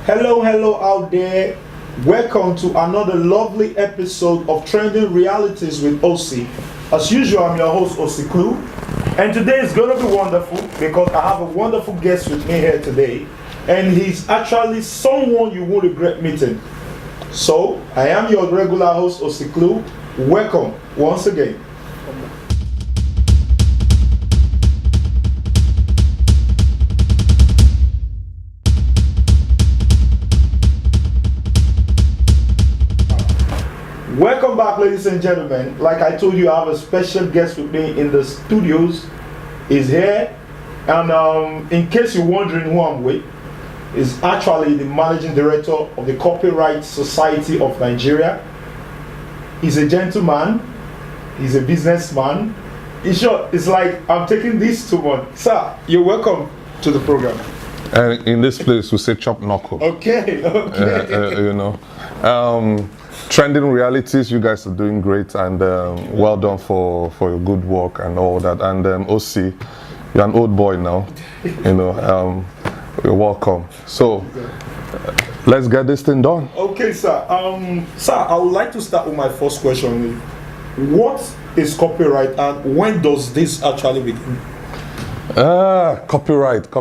Hello, hello out there. Welcome to another lovely episode of Trending Realities with OC. As usual, I'm your host, OC Clue. And today is going to be wonderful because I have a wonderful guest with me here today. And he's actually someone you won't regret meeting. So, I am your regular host, OC Clue. Welcome once again. Welcome back, ladies and gentlemen. Like I told you, I have a special guest with me in the studios. He's here, and in case you're wondering who I'm with, is actually the managing director of the Copyright Society of Nigeria. He's a gentleman. He's a businessman. In short, it's like I'm taking this to one. Sir, you're welcome to the program. And in this place, we say chop knuckle. Okay. Trending Realities, you guys are doing great, and well done for your good work and all that. And OC, you're an old boy now, you're welcome. So let's get this thing done. Okay, sir. Sir, I would like to start with my first question. What is copyright, and when does this actually begin? Copyright.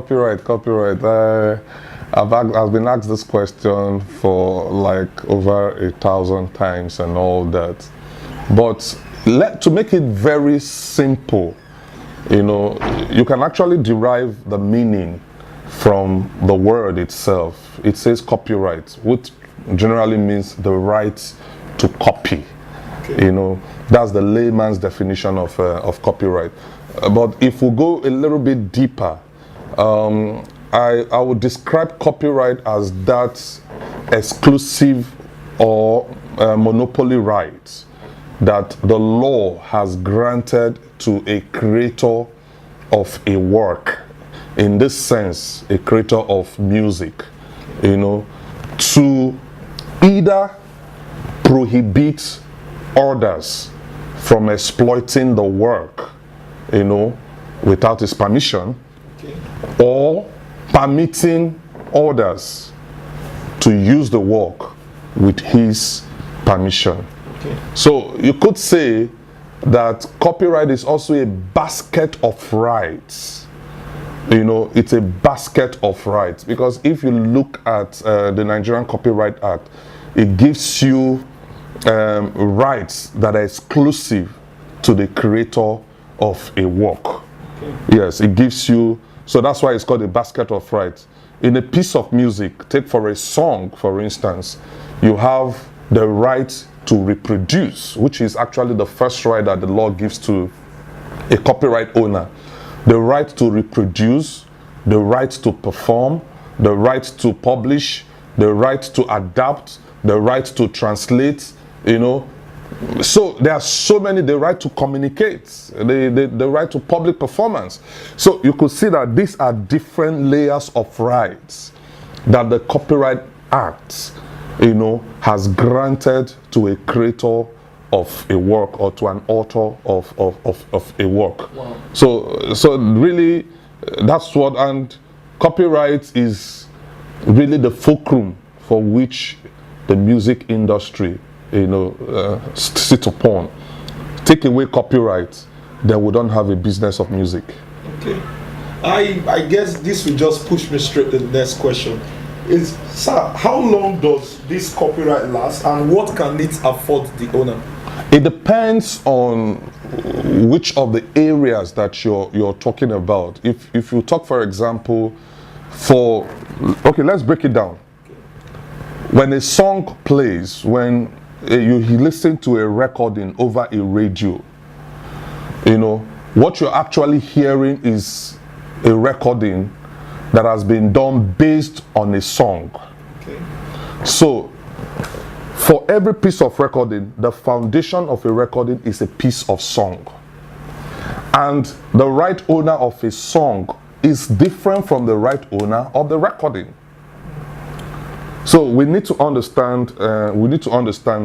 I've been asked this question for like over 1,000 times and all that. But to make it very simple, you can actually derive the meaning from the word itself. It says copyright, which generally means the right to copy. Okay. That's the layman's definition of copyright. But if we go a little bit deeper, I would describe copyright as that exclusive or monopoly right that the law has granted to a creator of a work. In this sense, a creator of music, to either prohibit others from exploiting the work, without his permission, or permitting others to use the work with his permission. Okay. So you could say that copyright is also a basket of rights. It's a basket of rights, because if you look at the Nigerian Copyright Act, it gives you rights that are exclusive to the creator of a work. Okay. Yes, it gives you. So that's why it's called a basket of rights. In a piece of music, take for a song, for instance, you have the right to reproduce, which is actually the first right that the law gives to a copyright owner. The right to reproduce, the right to perform, the right to publish, the right to adapt, the right to translate, So there are so many, the right to communicate, the right to public performance. So you could see that these are different layers of rights that the Copyright Act, has granted to a creator of a work or to an author of a work. Wow. So really, that's what, and copyright is really the fulcrum for which the music industry sit upon. Take away copyright, then we don't have a business of music. Okay. I guess this will just push me straight to the next question. Sir, how long does this copyright last, and what can it afford the owner? It depends on which of the areas that you're talking about. If you talk, for example, let's break it down. When a song plays, when you listen to a recording over a radio, what you're actually hearing is a recording that has been done based on a song. Okay. So for every piece of recording, the foundation of a recording is a piece of song, and the right owner of a song is different from the right owner of the recording. So we need to understand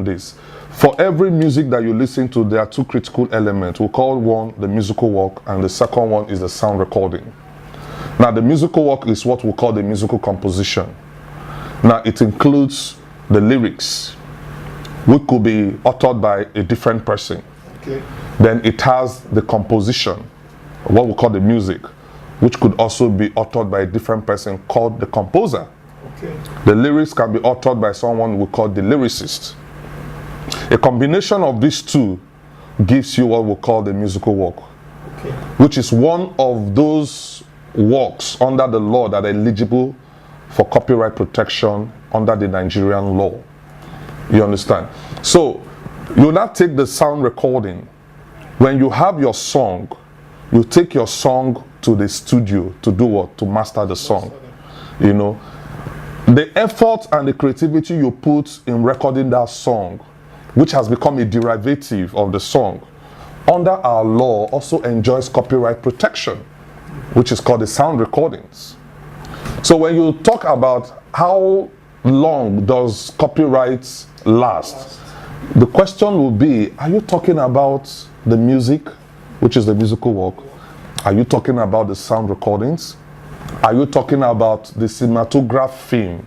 this. For every music that you listen to, there are two critical elements. We call one the musical work, and the second one is the sound recording. Now, the musical work is what we call the musical composition. Now it includes the lyrics, which could be authored by a different person. Okay. Then it has the composition, what we call the music, which could also be authored by a different person called the composer. Okay. The lyrics can be authored by someone we call the lyricist. A combination of these two gives you what we call the musical work, Okay. which is one of those works under the law that are eligible for copyright protection under the Nigerian law. You understand? So you now take the sound recording. When you have your song, you take your song to the studio to do what? To master the song. You know, the effort and the creativity you put in recording that song, which has become a derivative of the song, under our law also enjoys copyright protection, which is called the sound recordings. So when you talk about how long does copyright last, the question will be, are you talking about the music, which is the musical work? Are you talking about the sound recordings? Are you talking about the cinematograph film?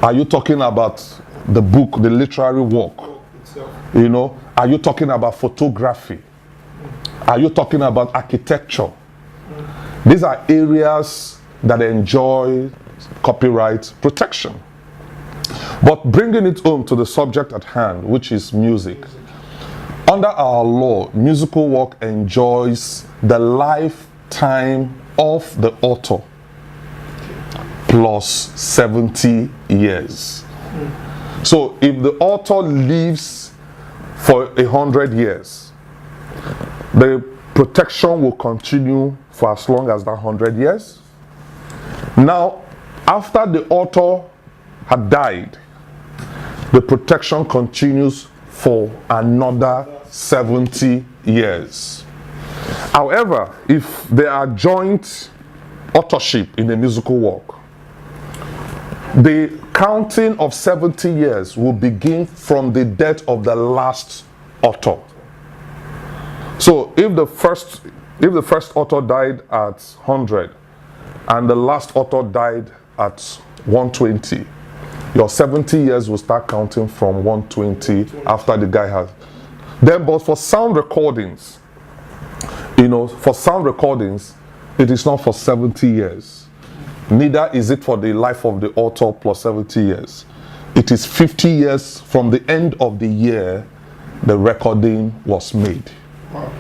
Are you talking about the book, the literary work? You know, are you talking about photography? Are you talking about architecture? These are areas that enjoy copyright protection. But bringing it home to the subject at hand, which is music. Under our law, musical work enjoys the lifetime of the author plus 70 years. So if the author lives for 100 years, the protection will continue for as long as that 100 years. Now, after the author had died, the protection continues for another 70 years. However, if there are joint authorship in a musical work, the counting of 70 years will begin from the death of the last author. So if the first author died at 100 and the last author died at 120, your 70 years will start counting from 120 after the guy has. Then, but for sound recordings, you know, for sound recordings, it is not for 70 years. Neither is it for the life of the author plus 70 years. It is 50 years from the end of the year the recording was made. Wow.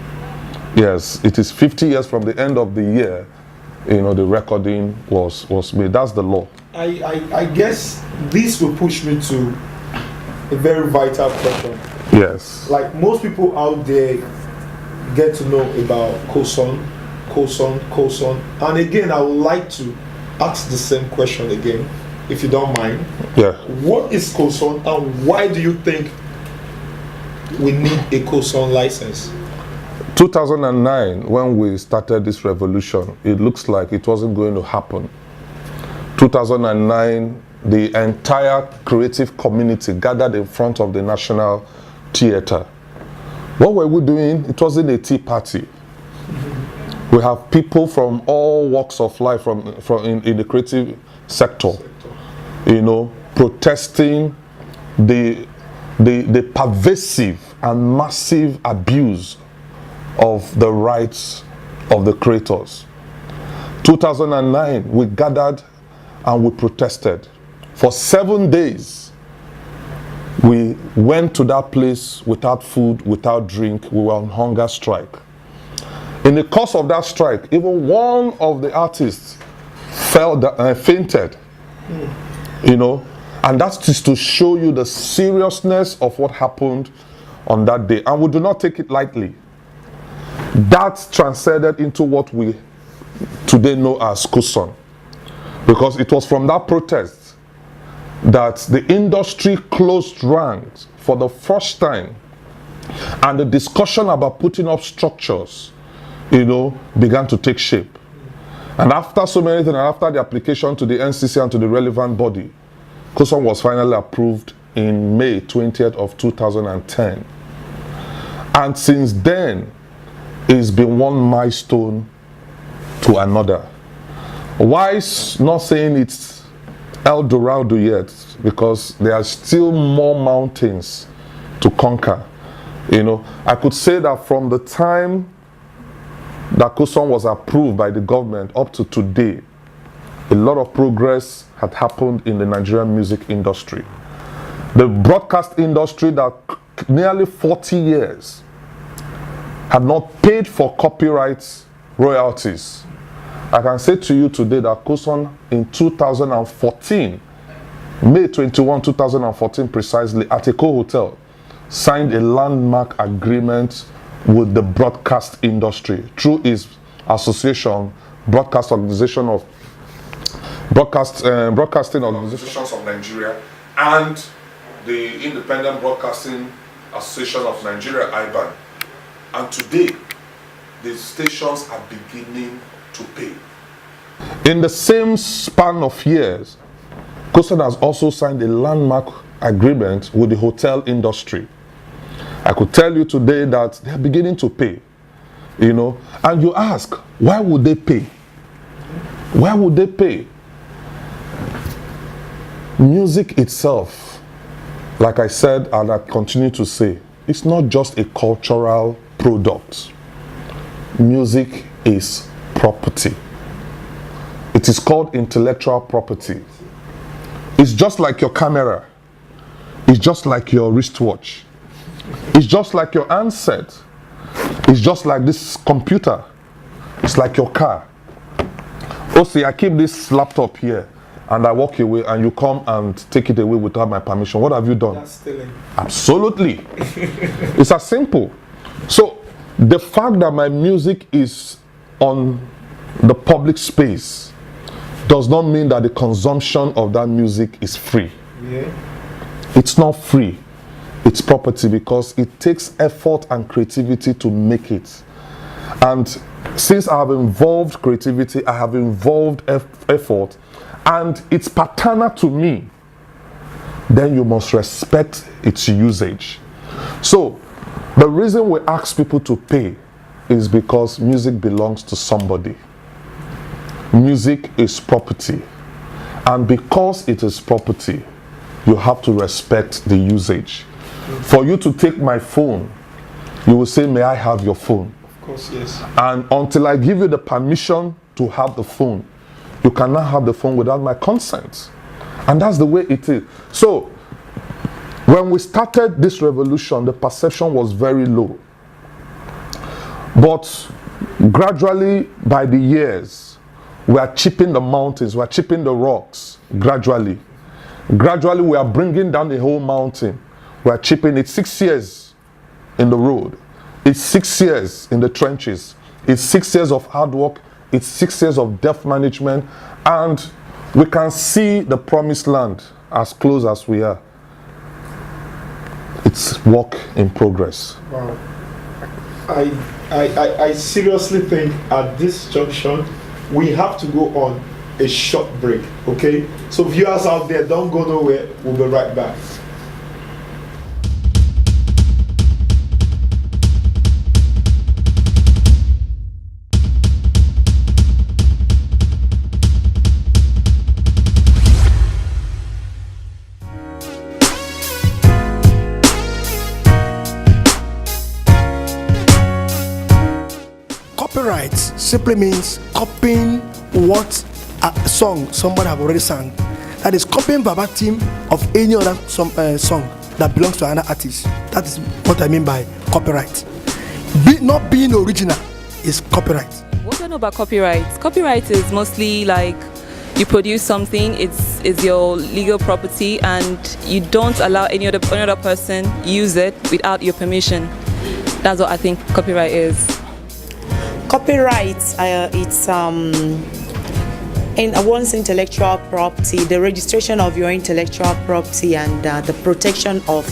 Yes, it is 50 years from the end of the year, you know, the recording was made. That's the law. I guess this will push me to a very vital question. Yes. Like most people out there get to know about COSON. And again, I would like to ask the same question again, if you don't mind. Yeah. What is COSON and why do you think we need a COSON license? 2009, when we started this revolution, it looks like it wasn't going to happen. 2009, the entire creative community gathered in front of the National Theatre. What were we doing? It wasn't a tea party. We have people from all walks of life in the creative sector, you know, protesting the pervasive and massive abuse of the rights of the creators. 2009, we gathered and we protested. For 7 days, we went to that place without food, without drink. We were on hunger strike. In the course of that strike, even one of the artists fainted. You know, and that's just to show you the seriousness of what happened on that day. And we do not take it lightly. That transcended into what we today know as COSON. Because it was from that protest that the industry closed ranks for the first time. And the discussion about putting up structures, you know, began to take shape. And after so many things, and after the application to the NCC and to the relevant body, COSON was finally approved in May 20th of 2010. And since then, it's been one milestone to another. Why not saying it's El Dorado yet, because there are still more mountains to conquer. You know, I could say that from the time that Koson was approved by the government up to today, a lot of progress had happened in the Nigerian music industry. The broadcast industry that nearly 40 years had not paid for copyright royalties. I can say to you today that Koson in 2014, May 21, 2014 precisely, at Eko Hotel, signed a landmark agreement with the broadcast industry through his association, Broadcast Organization of Broadcasting Organizations of Nigeria, and the Independent Broadcasting Association of Nigeria, IBAN. And today, the stations are beginning to pay. In the same span of years, Koson has also signed a landmark agreement with the hotel industry. I could tell you today that they are beginning to pay, you know. And you ask, why would they pay? Why would they pay? Music itself, like I said and I continue to say, it's not just a cultural product. Music is property. It is called intellectual property. It's just like your camera. It's just like your wristwatch. It's just like your handset. It's just like this computer. It's like your car. Oh, see, I keep this laptop here and I walk away and you come and take it away without my permission. What have you done? That's stealing. Absolutely. It's as simple. So the fact that my music is on the public space does not mean that the consumption of that music is free. Yeah. It's not free. It's property because it takes effort and creativity to make it. And since I have involved creativity, I have involved effort, and it's paternal to me, then you must respect its usage. So the reason we ask people to pay is because music belongs to somebody. Music is property, and because it is property, you have to respect the usage. For you to take my phone, you will say, may I have your phone? Of course, yes. And until I give you the permission to have the phone, you cannot have the phone without my consent. And that's the way it is. So when we started this revolution, the perception was very low. But gradually, by the years, we are chipping the mountains, we are chipping the rocks, gradually. Gradually, we are bringing down the whole mountain. We are chipping it. 6 years in the road. It's 6 years in the trenches. It's 6 years of hard work. It's 6 years of depth management. And we can see the promised land as close as we are. It's work in progress. Wow. I seriously think at this junction, we have to go on a short break, okay? So viewers out there, don't go nowhere. We'll be right back. Copyright simply means copying what a song somebody have already sung. That is copying verbatim of any other song that belongs to another artist. That is what I mean by copyright. Not being original is copyright. What do I know about copyright? Copyright is mostly like you produce something, it's your legal property, and you don't allow any other person use it without your permission. That's what I think copyright is. Copyright, it's in one's intellectual property, the registration of your intellectual property and the protection of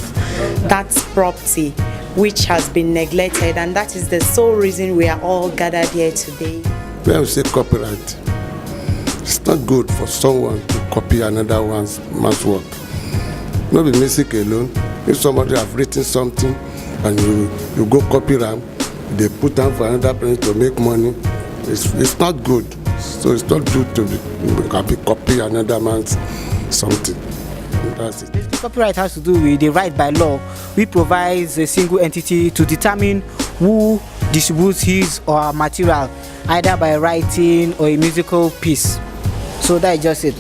that property which has been neglected, and that is the sole reason we are all gathered here today. When we say copyright, it's not good for someone to copy another man's work. Not the music alone. If somebody have written something and you go copy them, they put them for another person to make money. It's not good. So it's not good to copy another man's something. That's it. The copyright has to do with the right by law, which provides a single entity to determine who distributes his or her material, either by writing or a musical piece. So that is just it.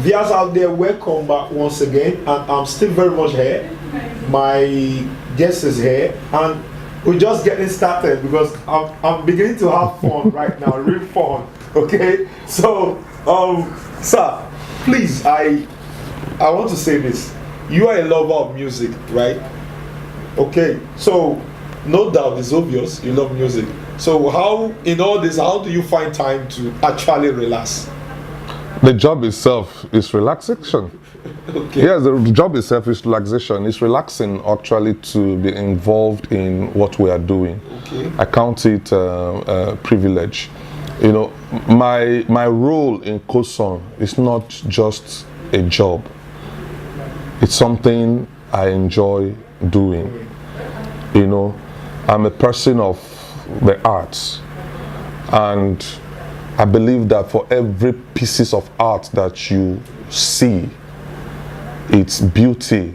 Viewers out there, welcome back once again, and I'm still very much here. My guest is here, and we're just getting started because I'm beginning to have fun right now, real fun. Okay, so sir, please, I want to say this. You are a lover of music, right? Okay, so no doubt it's obvious you love music. So how, in all this, how do you find time to actually relax? The job itself is relaxation. Okay. Yes, the job itself is relaxation. It's relaxing actually to be involved in what we are doing. Okay. I count it a privilege. You know, my role in COSON is not just a job. It's something I enjoy doing. You know, I'm a person of the arts, and I believe that for every piece of art that you see, it's beauty,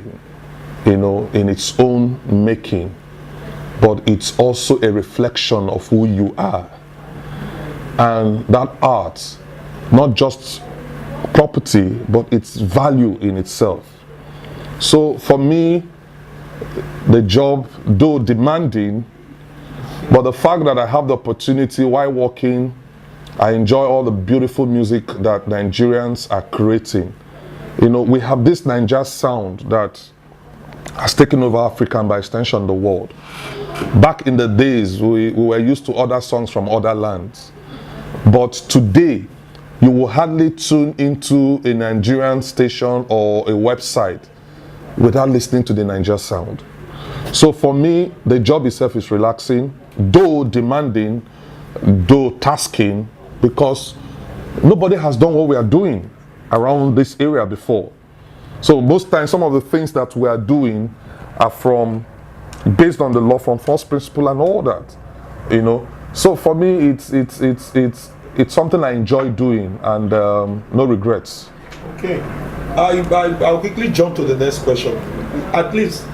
you know, in its own making, but it's also a reflection of who you are. And that art, not just property, but its value in itself. So for me, the job, though demanding, but the fact that I have the opportunity while working, I enjoy all the beautiful music that Nigerians are creating. You know, we have this Niger sound that has taken over Africa and by extension the world. Back in the days, we were used to other songs from other lands. But today, you will hardly tune into a Nigerian station or a website without listening to the Niger sound. So for me, the job itself is relaxing, though demanding, though tasking, because nobody has done what we are doing around this area before. So most times, some of the things that we are doing are based on the law from first principle and all that, you know. So for me, it's something I enjoy doing, and no regrets. Okay, I'll quickly jump to the next question. At least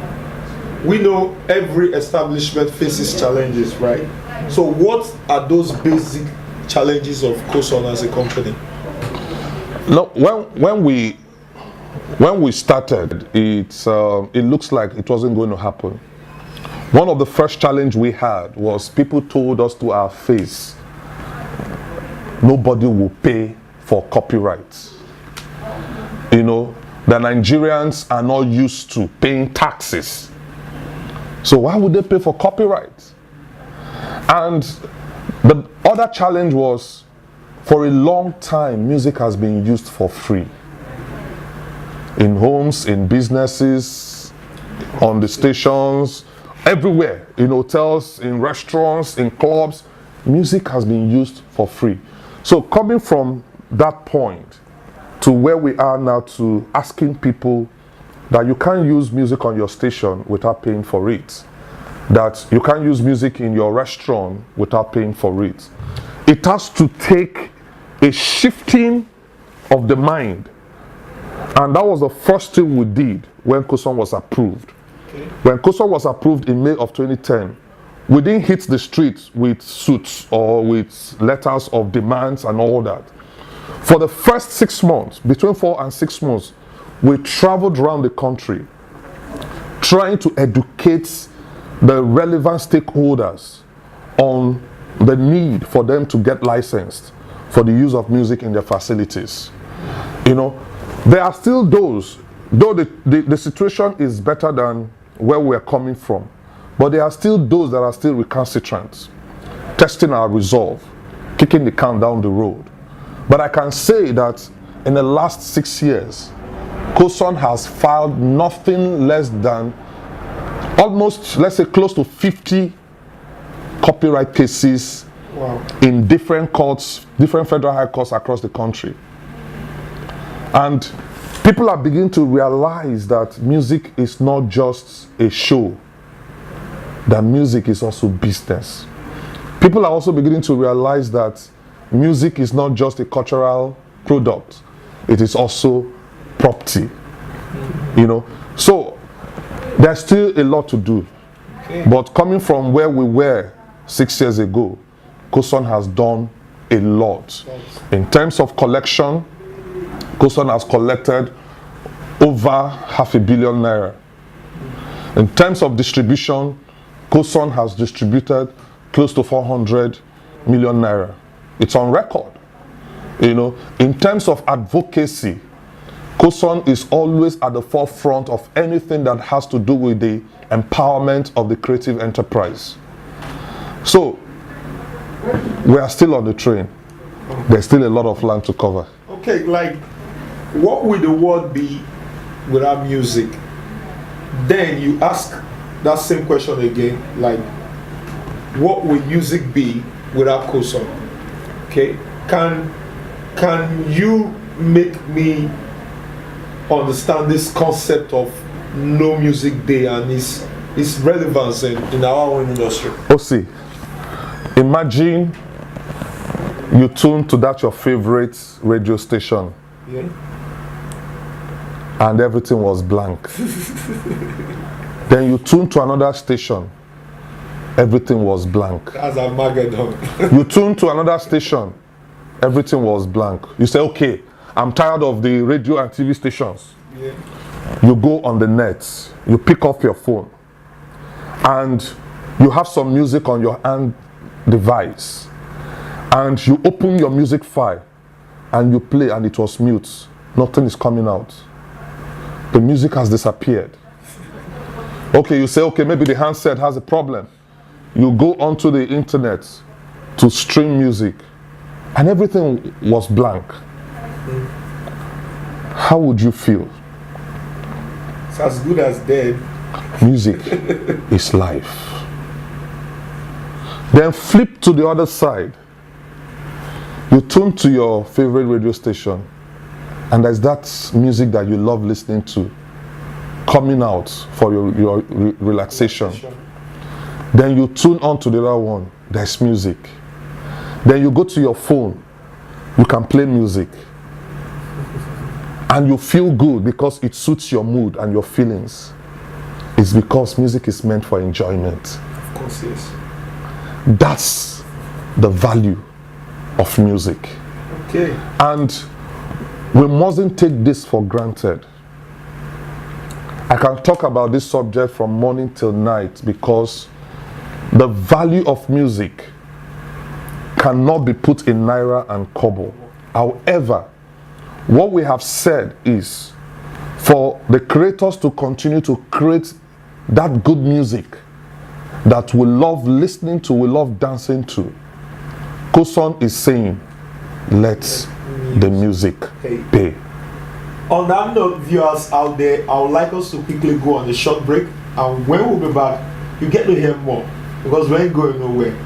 we know every establishment faces challenges, right? So what are those basic challenges of COSON as a company? No, when we started, it looks like it wasn't going to happen. One of the first challenge we had was people told us to our face, nobody will pay for copyrights. You know, the Nigerians are not used to paying taxes. So why would they pay for copyrights? And the other challenge was, for a long time, music has been used for free. In homes, in businesses, on the stations, everywhere, in hotels, in restaurants, in clubs, music has been used for free. So coming from that point to where we are now, to asking people that you can't use music on your station without paying for it, that you can't use music in your restaurant without paying for it. It has to take a shifting of the mind. And that was the first thing we did when COSON was approved. Okay. When COSON was approved in May of 2010, we didn't hit the streets with suits or with letters of demands and all that. For the first 6 months, between 4 and 6 months, we traveled around the country trying to educate the relevant stakeholders on the need for them to get licensed for the use of music in their facilities. You know, there are still those, though the situation is better than where we're coming from, but there are still those that are still recalcitrant, testing our resolve, kicking the can down the road. But I can say that in the last 6 years, COSON has filed nothing less than almost, let's say, close to 50 copyright cases Wow. in different courts, different federal high courts across the country. And people are beginning to realize that music is not just a show, that music is also business. People are also beginning to realize that music is not just a cultural product, it is also property. You know, so there's still a lot to do. Okay. But coming from where we were 6 years ago, Koson has done a lot. In terms of collection, Koson has collected over $500 million naira. In terms of distribution, Koson has distributed close to 400 million naira. It's on record. You know, in terms of advocacy, Koson is always at the forefront of anything that has to do with the empowerment of the creative enterprise. So, we are still on the train. There's still a lot of land to cover. Okay, like, what would the world be without music? Then you ask that same question again, like, what would music be without Koson? Okay, can you make me understand this concept of no music day and its relevance in our own industry? see, imagine you tune to that your favorite radio station, Yeah. and everything was blank. Then you tune to another station, everything was blank. That's a Armageddon. You tune to another station, everything was blank. You say, okay, I'm tired of the radio and TV stations. Yeah. You go on the net, you pick up your phone, and you have some music on your hand device, and you open your music file, and you play, and it was mute. Nothing is coming out. The music has disappeared. Okay, you say, okay, maybe the handset has a problem. You go onto the internet to stream music, and everything was blank. How would you feel? It's as good as dead. Music is life. Then flip to the other side. You tune to your favorite radio station, and there's that music that you love listening to coming out for your relaxation. Then you tune on to the other one, there's music. Then you go to your phone, you can play music. And you feel good because it suits your mood and your feelings. It's because music is meant for enjoyment. Of course, yes. That's the value of music. Okay. And we mustn't take this for granted. I can talk about this subject from morning till night because the value of music cannot be put in naira and kobo. However, what we have said is for the creators to continue to create that good music that we love listening to, we love dancing to. Koson is saying, let the music pay. On that note, viewers out there, I would like us to quickly go on a short break, and when we'll be back, you get to hear more because we ain't going nowhere.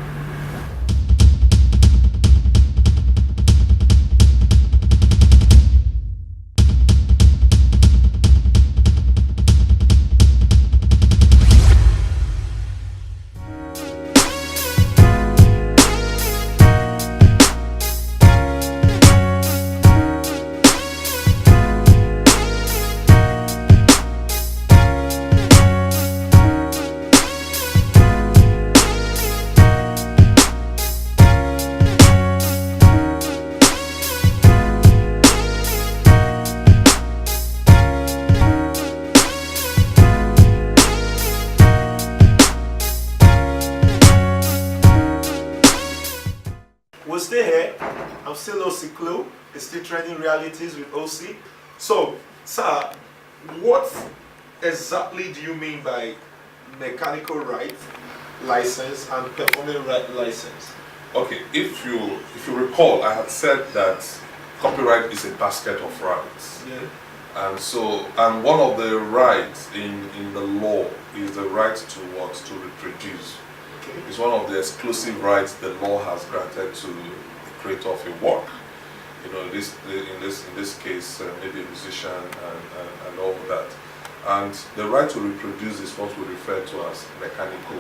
We're still here. I'm still OC Clue. It's still Trending Realities with OC. So, sir, what exactly do you mean by mechanical right license and performing right license? Okay, if you recall, I had said that copyright is a basket of rights. Yeah. And one of the rights in the law is the right to what? To reproduce. It's one of the exclusive rights the law has granted to the creator of a work. You know, in this case, maybe a musician and all that. And the right to reproduce is what we refer to as mechanical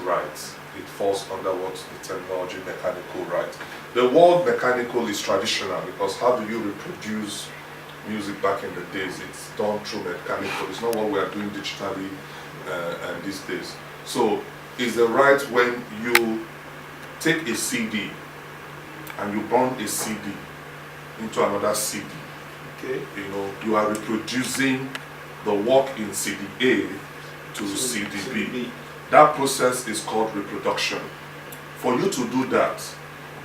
rights. It falls under what the terminology mechanical right. The word mechanical is traditional because how do you reproduce music back in the days? It's done through mechanical. It's not what we are doing digitally and these days. So it's the right when you take a CD and you burn a CD into another CD. Okay. You know, you are reproducing the work in CD A to CD B. That process is called reproduction. For you to do that,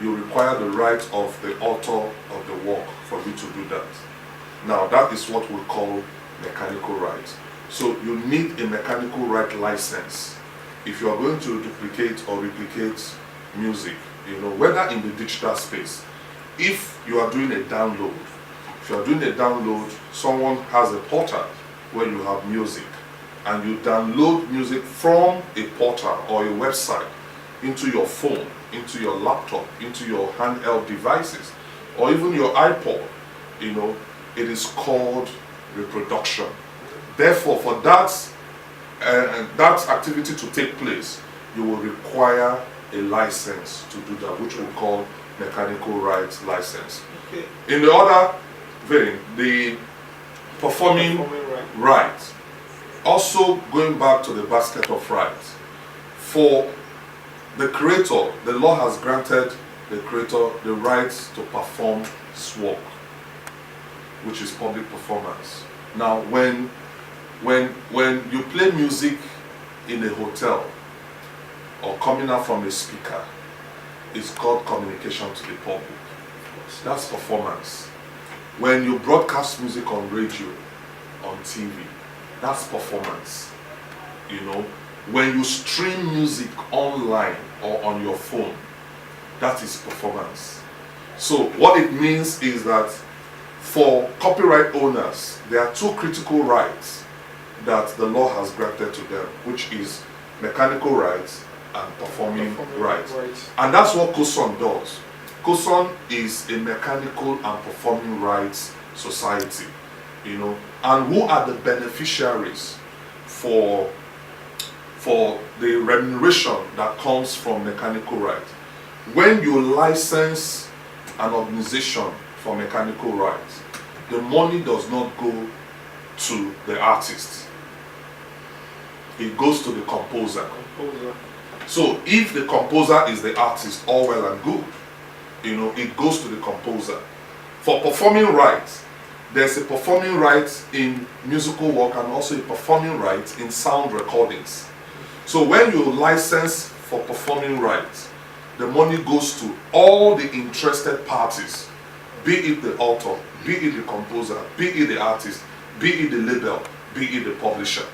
you require the right of the author of the work for you to do that. Now, that is what we call mechanical right. So you need a mechanical right license if you are going to duplicate or replicate music, you know, whether in the digital space. If you are doing a download, someone has a portal where you have music, and you download music from a portal or a website into your phone, into your laptop, into your handheld devices, or even your iPod, you know, it is called reproduction. Therefore, for that activity to take place, you will require a license to do that, which we call mechanical rights license. Okay. In the other vein, the performing right. Also going back to the basket of rights, for the creator, the law has granted the creator the right to perform his work, which is public performance. Now, when you play music in a hotel or coming out from a speaker, it's called communication to the public. That's performance. When you broadcast music on radio, on TV, that's performance. You know, when you stream music online or on your phone, that is performance. So what it means is that for copyright owners, there are two critical rights that the law has granted to them, which is mechanical rights and performing rights. And that's what COSON does. COSON is a mechanical and performing rights society, you know, and who are the beneficiaries for the remuneration that comes from mechanical rights. When you license an organization for mechanical rights, the money does not go to the artist. It goes to the composer. So if the composer is the artist, all well and good, you know, it goes to the composer. For performing rights, there's a performing right in musical work and also a performing right in sound recordings. So when you license for performing rights, the money goes to all the interested parties, be it the author, be it the composer, be it the artist, be it the label, be it the publisher,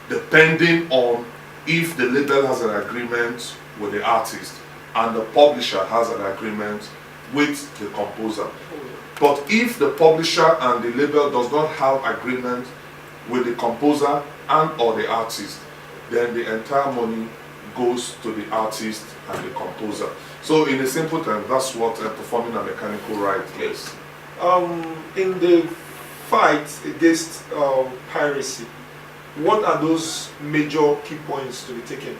depending on if the label has an agreement with the artist and the publisher has an agreement with the composer. But if the publisher and the label does not have agreement with the composer and or the artist, then the entire money goes to the artist and the composer. So in a simple term, that's what performing a mechanical right is. In the fight against piracy, what are those major key points to be taken?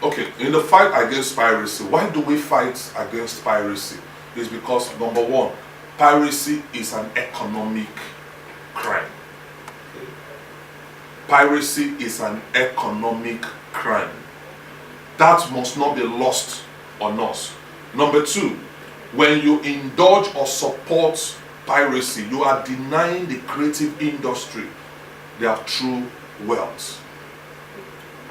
Okay, in the fight against piracy, why do we fight against piracy? It's because, number one, piracy is an economic crime. Piracy is an economic crime. That must not be lost on us. Number two, when you indulge or support piracy, you are denying the creative industry their true wealth.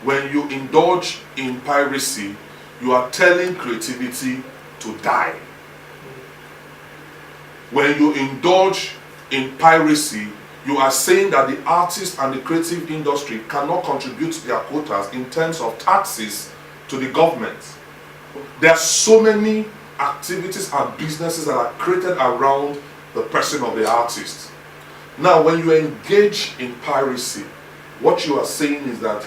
When you indulge in piracy, you are telling creativity to die. When you indulge in piracy, you are saying that the artist and the creative industry cannot contribute their quotas in terms of taxes to the government. There are so many activities and businesses that are created around the person of the artist. Now, when you engage in piracy, what you are saying is that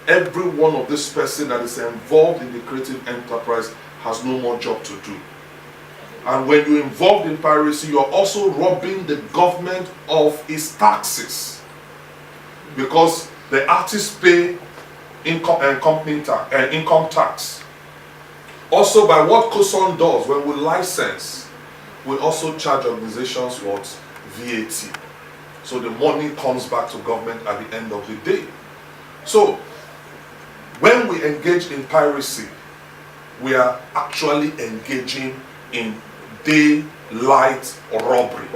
every one of this person that is involved in the creative enterprise has no more job to do. And when you're involved in piracy, you're also robbing the government of its taxes, because the artists pay income tax. Also, by what COSON does, when we license, we also charge organizations what? VAT. So the money comes back to government at the end of the day. So when we engage in piracy, we are actually engaging in daylight robbery.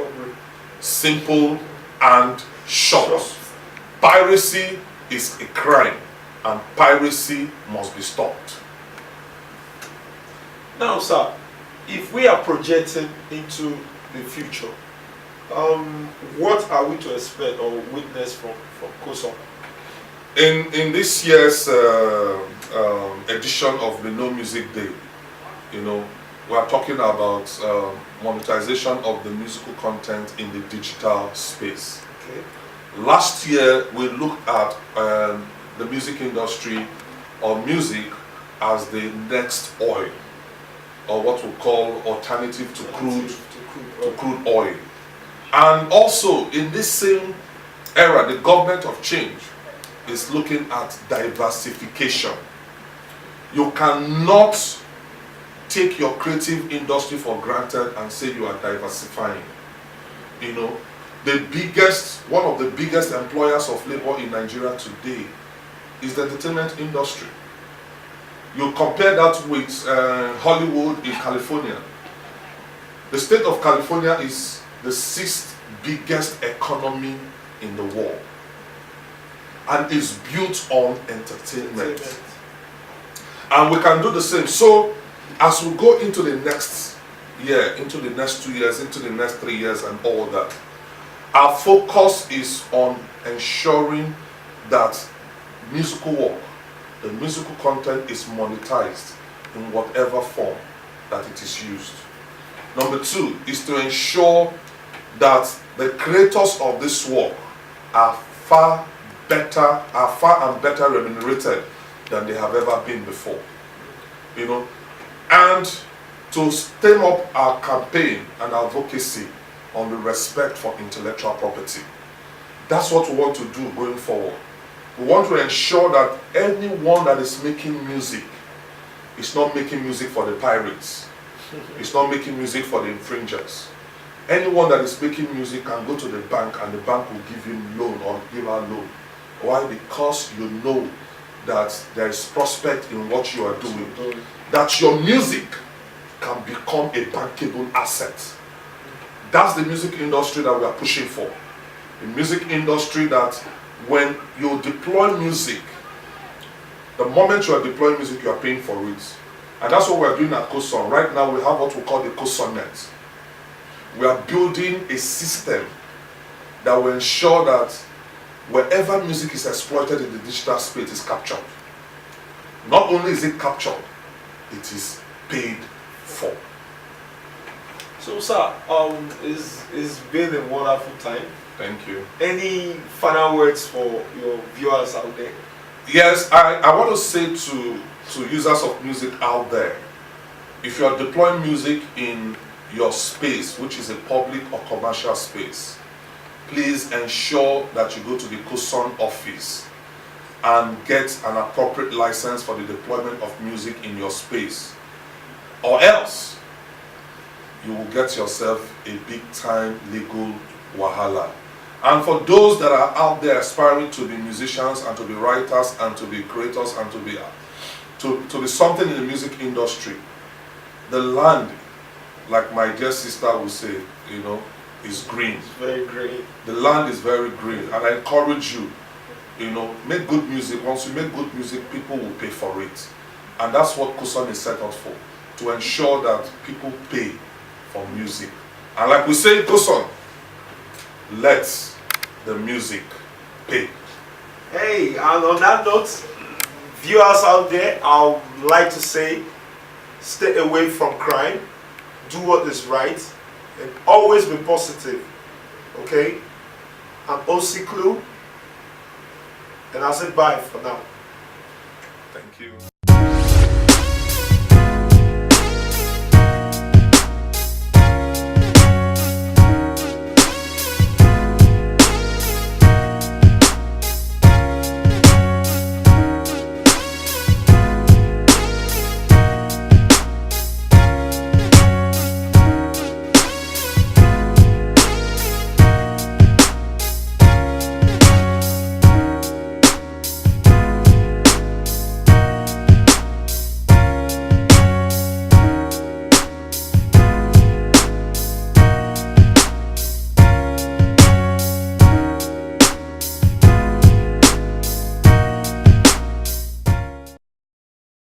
Simple and short. Piracy is a crime, and piracy must be stopped. Now, sir, if we are projecting into the future, what are we to expect or witness from COSON? In this year's edition of the No Music Day, we are talking about monetization of the musical content in the digital space. Okay. Last year, we looked at the music industry or music as the next oil, or what we call alternative to crude oil. And also, in this same era, the government of change is looking at diversification. You cannot take your creative industry for granted and say you are diversifying. One of the biggest employers of labor in Nigeria today is the entertainment industry. You compare that with Hollywood in California. The state of California is the 6th biggest economy in the world, and is built on entertainment. And we can do the same. So as we go into the next year, into the next 2 years, into the next 3 years and all that, our focus is on ensuring that musical work, the musical content, is monetized in whatever form that it is used. Number 2 is to ensure that the creators of this work are far and better remunerated than they have ever been before. And to stem up our campaign and our advocacy on the respect for intellectual property. That's what we want to do going forward. We want to ensure that anyone that is making music is not making music for the pirates. It's not making music for the infringers. Anyone that is making music can go to the bank and the bank will give him loan or give her loan. Why? Because you know that there is prospect in what you are doing. That your music can become a bankable asset. That's the music industry that we are pushing for. The music industry that when you deploy music, the moment you are deploying music, you are paying for it. And that's what we are doing at COSON. Right now we have what we call the COSON Net. We are building a system that will ensure that wherever music is exploited in the digital space is captured. Not only is it captured, it is paid for. So, sir, it's been a wonderful time. Thank you. Any final words for your viewers out there? Yes, I want to say to users of music out there, if you are deploying music in your space, which is a public or commercial space, please ensure that you go to the COSON office and get an appropriate license for the deployment of music in your space. Or else, you will get yourself a big time legal wahala. And for those that are out there aspiring to be musicians and to be writers and to be creators and to be something in the music industry, the land, like my dear sister would say, is green. It's very green. The land is very green, and I encourage you, make good music. Once you make good music, people will pay for it. And that's what COSON is set up for, to ensure that people pay for music. And like we say in COSON, let the music pay. Hey, and on that note, viewers out there, I would like to say, stay away from crime, do what is right, and always be positive. Okay? I'm OC Clue, and I'll say bye for now. Thank you.